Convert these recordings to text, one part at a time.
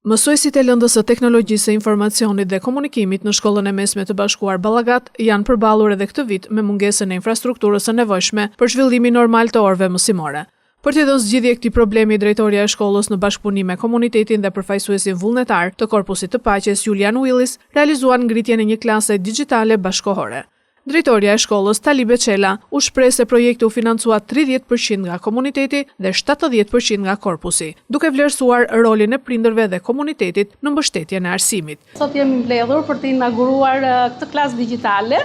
Mësuesit e lëndës së teknologjisë së informacionit dhe komunikimit në shkollën e mesme të bashkuar Ballagat janë përballur edhe këtë vit me mungesën e infrastrukturës së nevojshme për zhvillimin normal të orëve mësimore. Për të dhënë zgjidhje këtij problemi, drejtoria e shkollës në bashkëpunim me komunitetin dhe përfaqësuesin vullnetar të Korpusit të Paqes Julian Willis realizuan ngritjen e një klase digjitale bashkëkohore. Drejtoria e shkollës Tali Beçela u shpreh se projekti u financua 30% nga komuniteti dhe 70% nga korpusi, duke vlerësuar rolin e prindërve dhe komunitetit në mbështetjen e arsimit. Sot jemi mbledhur për të inauguruar këtë klasë digjitale,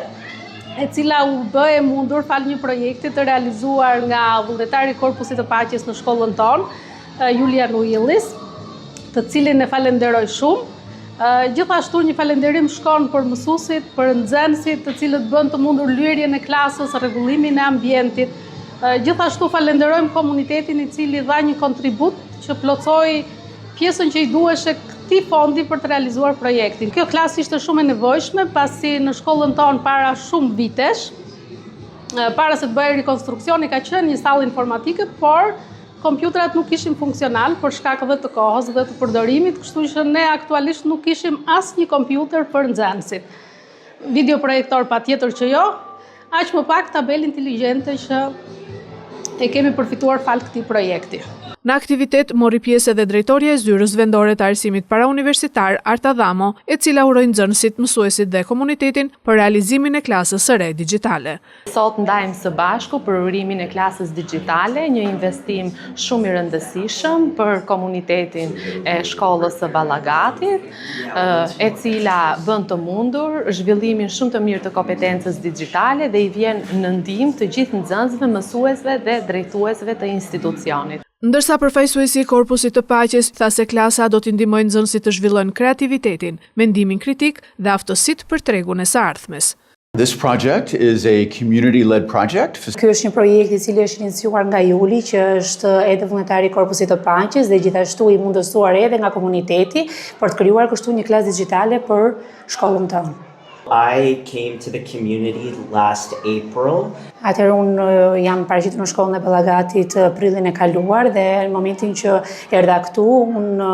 e cila u bë e mundur fal një projekti të realizuar nga vullnetari i Korpusit të Paqes në shkollën tonë, Julian Willis, të cilin e falenderoj shumë. Gjithashtu një falenderim shkon për mësuesit, për nxënësit të cilët bën të mundur lyerjen e klasës, rregullimin e ambientit. Gjithashtu falenderojmë komunitetin i cili dha një kontribut që plotësoi pjesën që i duheshe këtij fondi për të realizuar projektin. Kjo klasë ishte shumë e nevojshme pasi në shkollën tonë para shumë vitesh, para se të bëhej rikonstruksioni, ka qenë një sallë informatike, por kompjuterat nuk ishin funksional për shkak edhe të kohës dhe të përdorimit, kështu që ne aktualisht nuk kishim asnjë kompjuter për nxënësit. Videoprojektor patjetër që jo, aq më pak tabelë inteligjente që e kemi përfituar fal këtij projekti. Në aktivitet mori pjesë edhe drejtoria e zyrës vendore të arsimit parauniversitar Arta Dhamo, e cila uroi nxënësit, mësuesit dhe komunitetin për realizimin e klasës së re digjitale. Sot ndajmë së bashku për urimin e klasës digjitale, një investim shumë i rëndësishëm për komunitetin e shkollës së Ballagatit, e cila bën të mundur zhvillimin shumë të mirë të kompetencës digjitale dhe i vjen në ndihmë të gjithë nxënësve, mësuesve dhe drejtuesve të institucionit. Ndërsa përfaqësuesi i Korpusit të Paqes tha se klasa do t'i ndihmojë nxënësit të zhvillojnë kreativitetin, mendimin kritik dhe aftësitë për tregun e së ardhmes. This project is a community-led project. Ky është një projekt i cili është iniciuar nga Juli, që është edhe vullnetari i Korpusit të Paqes dhe gjithashtu i mundësuar edhe nga komuniteti për të krijuar kështu një klasë digjitale për shkollën tonë. I came to the community last April. Atëherë unë jam paraqitur në shkollën e Ballagatit prillin e kaluar dhe në momentin që erdha këtu, unë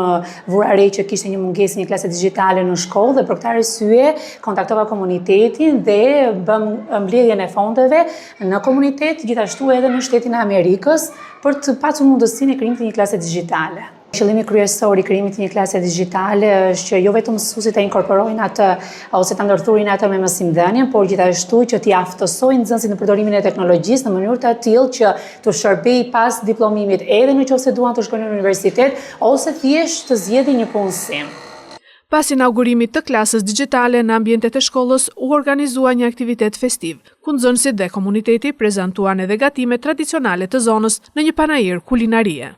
vura re që kishte një mungesë një klase digjitale në shkollë dhe për këtë arsye kontaktova komunitetin dhe bëm mbledhjen e fondeve në komunitet, gjithashtu edhe në Shtetin e Amerikës për të pasur mundësinë e krijimit të një klase digjitale. Qëllimi kryesor i krijimit të një klase digjitale është që jo vetëm mësuesit të inkorporojnë atë ose të ndërthurin atë me mësimdhënien, por gjithashtu që t'i aftësojnë nxënësit në përdorimin e teknologjisë në mënyrë të tillë që të shërbejë pas diplomimit edhe nëse duan të shkojnë në universitet ose thjesht të zgjedhin një punësim. Pas inaugurimit të klasës digjitale në ambientet e shkollës u organizua një aktivitet festiv, ku nxënësit dhe komuniteti prezantuan edhe gatimet tradicionale të zonës në një panajër kulinarie.